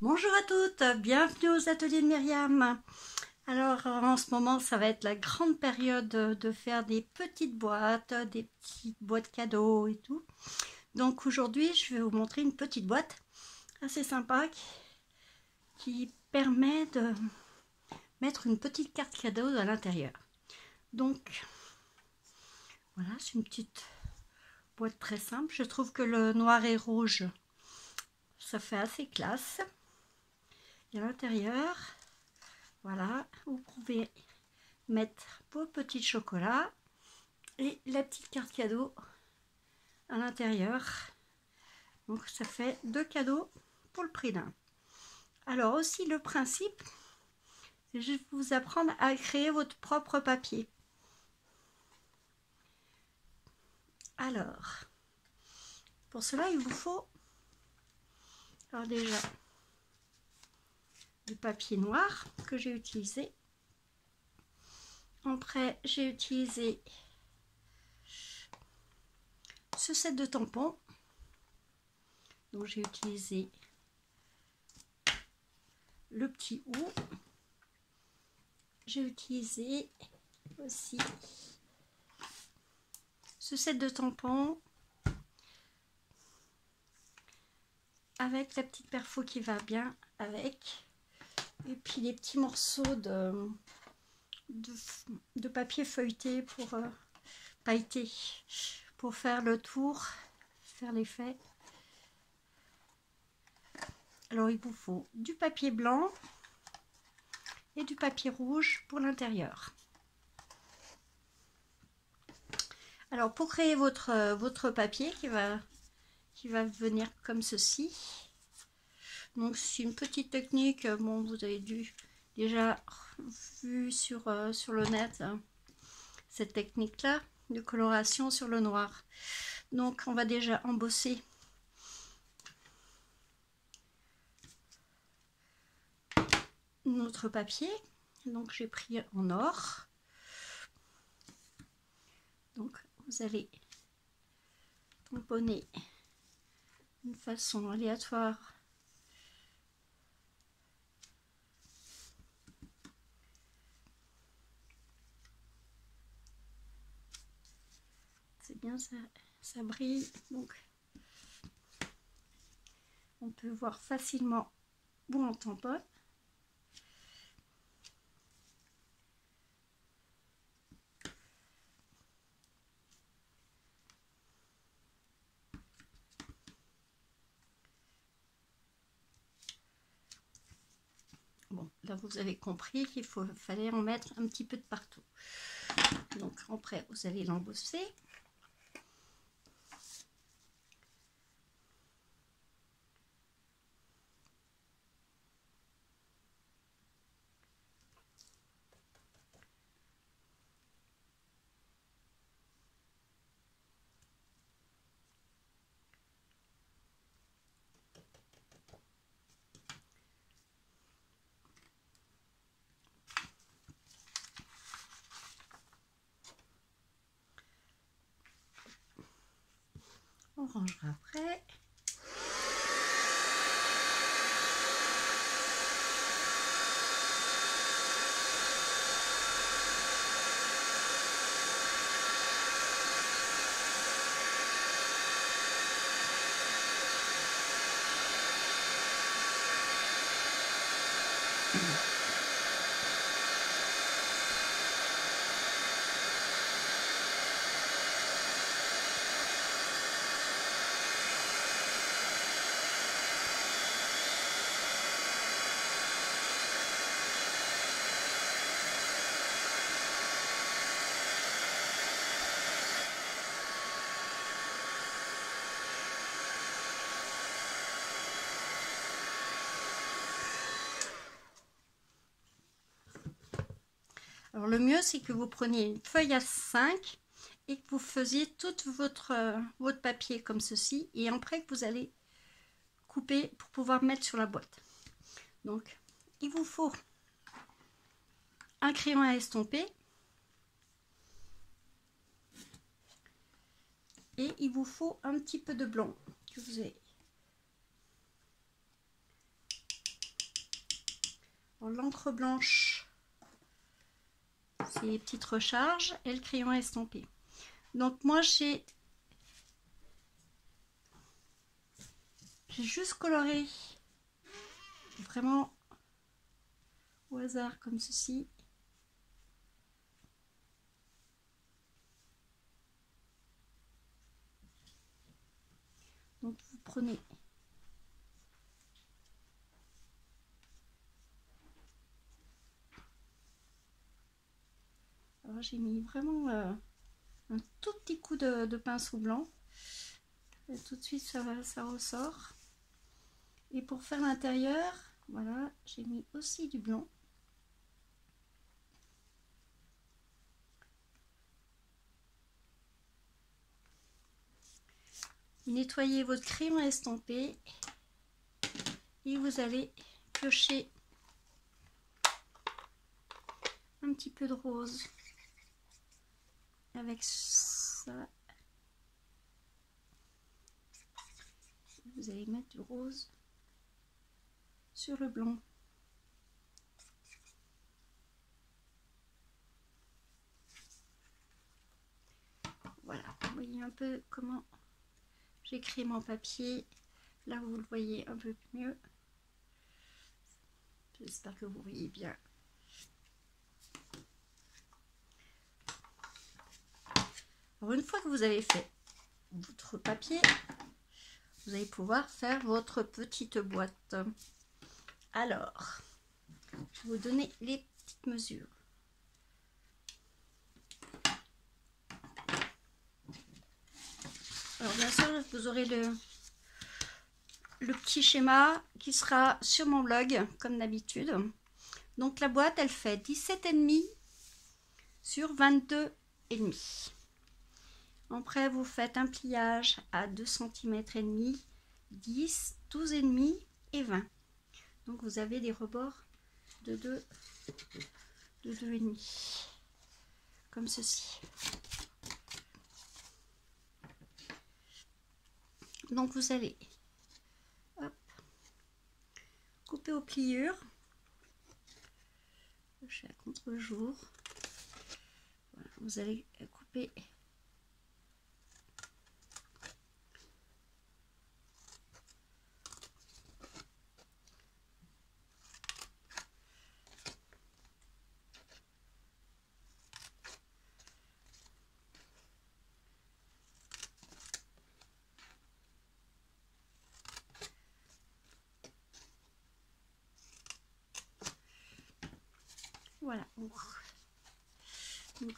Bonjour à toutes, bienvenue aux ateliers de Myriam. Alors en ce moment ça va être la grande période de faire des petites boîtes cadeaux et tout. Donc aujourd'hui je vais vous montrer une petite boîte assez sympa qui permet de mettre une petite carte cadeau à l'intérieur. Donc voilà, c'est une petite boîte très simple. Je trouve que le noir et rouge ça fait assez classe. Et à l'intérieur, voilà, vous pouvez mettre vos petits chocolats et la petite carte cadeau à l'intérieur. Donc ça fait 2 cadeaux pour le prix d'un. Alors aussi le principe, c'est juste vous apprendre à créer votre propre papier. Alors, pour cela il vous faut alors déjà du papier noir que j'ai utilisé. Après j'ai utilisé ce set de tampons. Donc j'ai utilisé le petit ou. J'ai utilisé aussi ce set de tampons avec la petite perfo qui va bien avec, et puis les petits morceaux de papier feuilleté pour pailleter pour faire le tour, faire l'effet. Alors il vous faut du papier blanc et du papier rouge pour l'intérieur. Alors pour créer votre papier qui va venir comme ceci, donc c'est une petite technique, bon vous avez déjà vu sur le net, hein, cette technique là de coloration sur le noir. Donc on va déjà embosser notre papier. Donc j'ai pris en or. Donc vous allez tamponner d'une façon aléatoire c'est bien, ça brille, donc on peut voir facilement où on tamponne. Bon, là vous avez compris qu'il fallait en mettre un petit peu de partout. Donc après vous allez l'embosser. On rangera après. Alors le mieux c'est que vous preniez une feuille A5 et que vous faisiez tout votre papier comme ceci, et après que vous allez couper pour pouvoir mettre sur la boîte. Donc il vous faut un crayon à estomper et il vous faut un petit peu de blanc que vous avez. L'encre blanche, c'est les petites recharges, et le crayon estampé. Donc moi j'ai juste coloré vraiment au hasard comme ceci. Donc vous prenez alors j'ai mis vraiment un tout petit coup de pinceau blanc et tout de suite ça ressort. Et pour faire l'intérieur, voilà, j'ai mis aussi du blanc. Nettoyez votre crayon estampé et vous allez piocher un petit peu de rose avec ça. Vous allez mettre du rose sur le blanc. Voilà, vous voyez un peu comment j'écris mon papier. Là, vous le voyez un peu mieux. J'espère que vous voyez bien. Alors, une fois que vous avez fait votre papier, vous allez pouvoir faire votre petite boîte. Alors, je vais vous donner les petites mesures. Alors bien sûr, vous aurez le petit schéma qui sera sur mon blog, comme d'habitude. Donc la boîte, elle fait 17,5 sur 22,5. Après, vous faites un pliage à 2 cm et demi, 10, 12,5 et 20. Donc vous avez des rebords de 2,5, comme ceci. Donc vous allez couper aux pliures. Je suis à contre-jour. Voilà, vous allez couper voilà. Donc,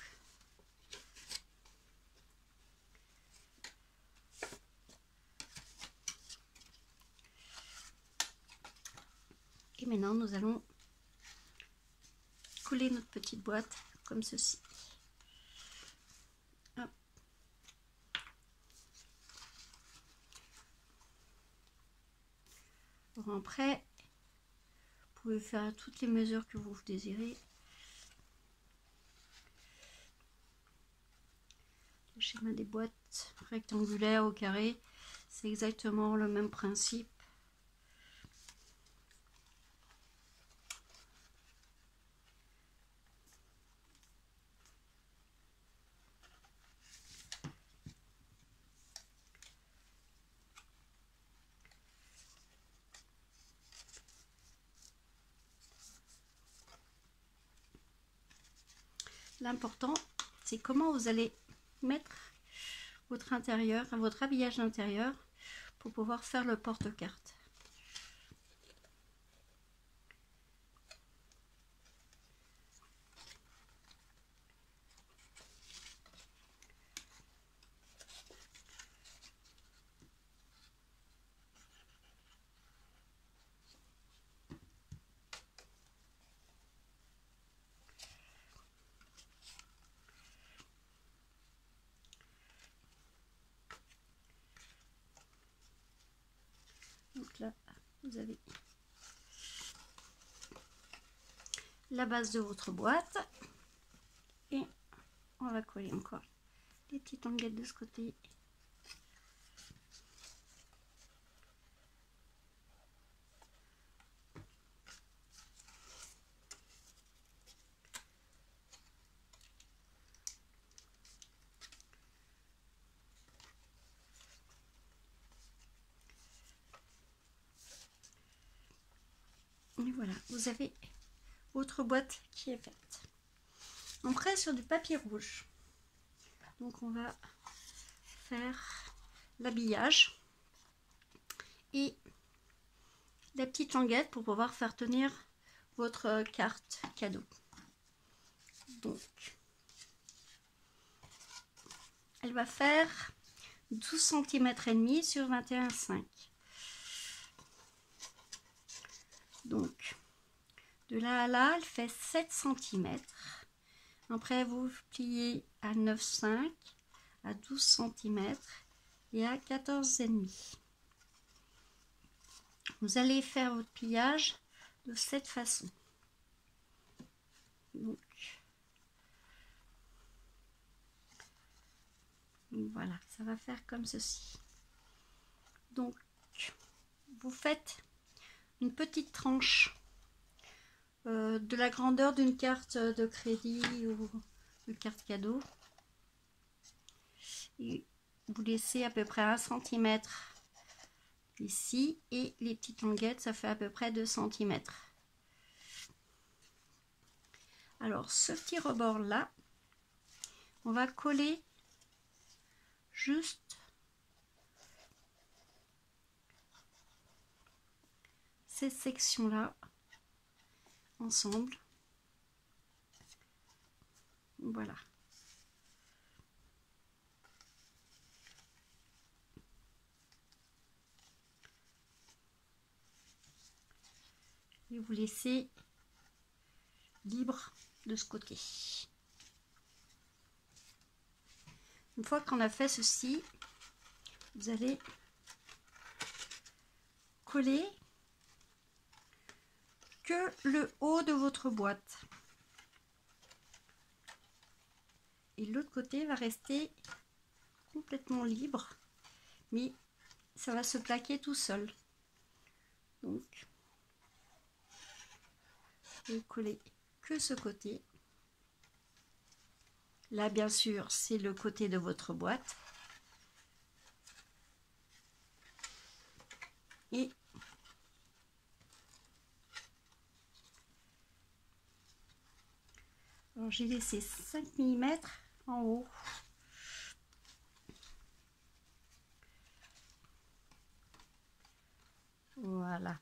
et maintenant, nous allons coller notre petite boîte comme ceci. Hop. Bon, après, vous pouvez faire toutes les mesures que vous désirez. Le schéma des boîtes rectangulaires au carré, c'est exactement le même principe. L'important, c'est comment vous allez mettre votre intérieur, votre habillage intérieur pour pouvoir faire le porte-carte. Donc là, vous avez la base de votre boîte et on va coller encore les petites languettes de ce côté. Et voilà, vous avez votre boîte qui est faite. On presse sur du papier rouge. Donc on va faire l'habillage et la petite languette pour pouvoir faire tenir votre carte cadeau. Donc elle va faire 12 cm et demi sur 21,5. Donc de là à là, elle fait 7 cm. Après vous pliez à 9,5, à 12 cm et à 14,5. Vous allez faire votre pliage de cette façon. Donc voilà, ça va faire comme ceci. Donc vous faites une petite tranche de la grandeur d'une carte de crédit ou de carte cadeau. Et vous laissez à peu près 1 cm ici et les petites languettes, ça fait à peu près 2 cm. Alors ce petit rebord là, on va coller juste cette section là ensemble. Voilà. Et vous laissez libre de ce côté. Une fois qu'on a fait ceci, vous allez coller que le haut de votre boîte. Et l'autre côté va rester complètement libre, mais ça va se plaquer tout seul. Donc, vous collez que ce côté. Là, bien sûr, c'est le côté de votre boîte. Et alors j'ai laissé 5 mm en haut. Voilà.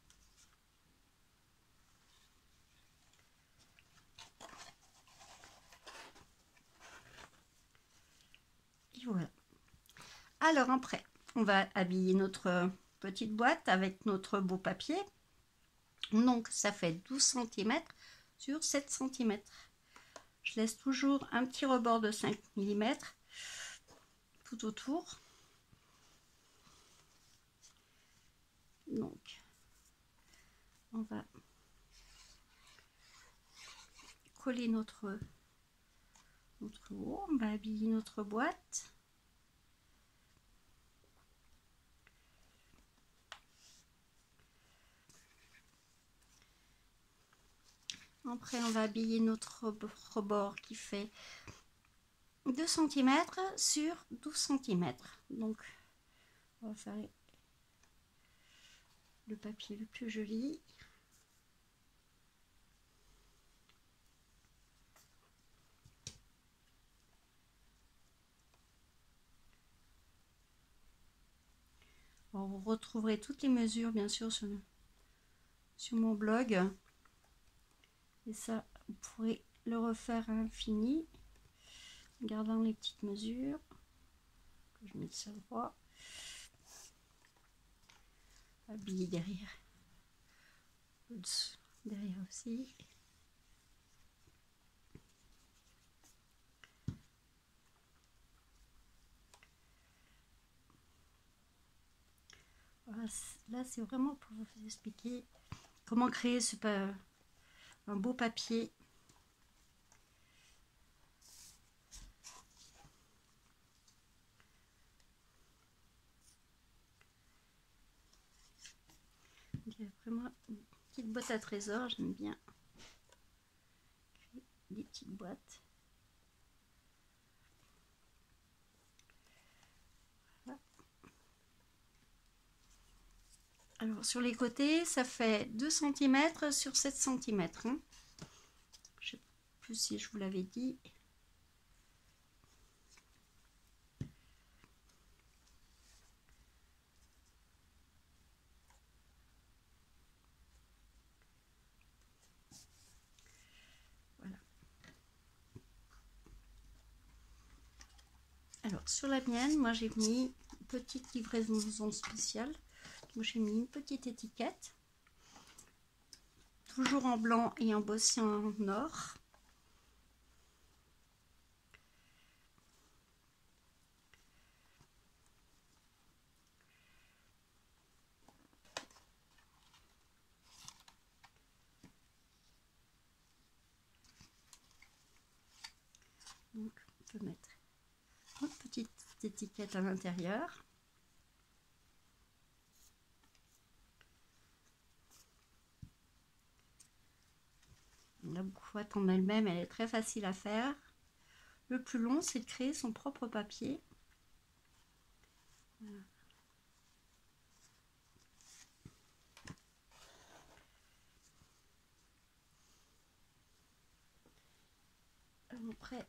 Et voilà. Alors après, on va habiller notre petite boîte avec notre beau papier. Donc ça fait 12 cm sur 7 cm. Je laisse toujours un petit rebord de 5 mm tout autour. Donc on va coller notre haut, on va habiller notre boîte. Après on va habiller notre rebord qui fait 2 cm sur 12 cm. Donc on va faire le papier le plus joli. Alors, vous retrouverez toutes les mesures bien sûr sur mon blog. Et ça, vous pourrez le refaire à l'infini en gardant les petites mesures. Que je mette ça droit. Habiller derrière. Derrière aussi. Voilà, là, c'est vraiment pour vous expliquer comment créer un beau papier. Il y a vraiment une petite boîte à trésors, j'aime bien créer des petites boîtes. Voilà. Alors, Alors sur les côtés, ça fait 2 cm sur 7 cm. Hein. Je ne sais plus si je vous l'avais dit. Voilà. Alors sur la mienne, moi j'ai mis une petite livraison spéciale. Moi j'ai mis une petite étiquette. Toujours en blanc et embossé en or. Donc on peut mettre une petite étiquette à l'intérieur. La boîte en elle-même, elle est très facile à faire. Le plus long, c'est de créer son propre papier. Voilà. Après,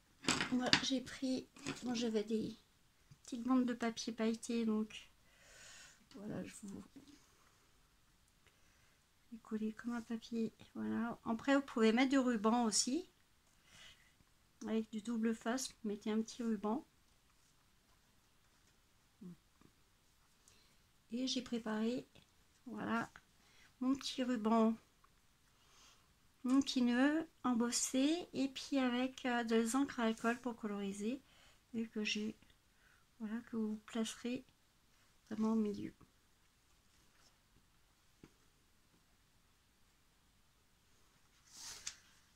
moi j'ai pris, moi j'avais des petites bandes de papier pailleté, donc voilà, je vous ai collé comme un papier. Voilà. Après, vous pouvez mettre du ruban aussi, avec du double face, vous mettez un petit ruban. Et j'ai préparé, voilà, mon petit ruban, mon petit nœud embossé, et puis avec de l'encre à alcool pour coloriser, et que j'ai, voilà, que vous placerez vraiment au milieu.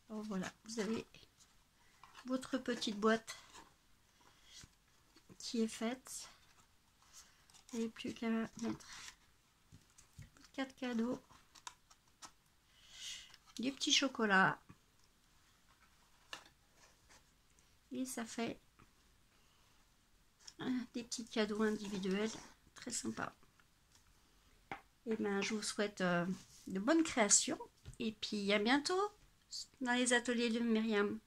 Alors voilà, vous avez votre petite boîte qui est faite. Vous n'avez plus qu'à mettre 4 cadeaux, du petit chocolat, et ça fait des petits cadeaux individuels très sympa. Et ben je vous souhaite de bonnes créations, et puis à bientôt dans les ateliers de Myriam.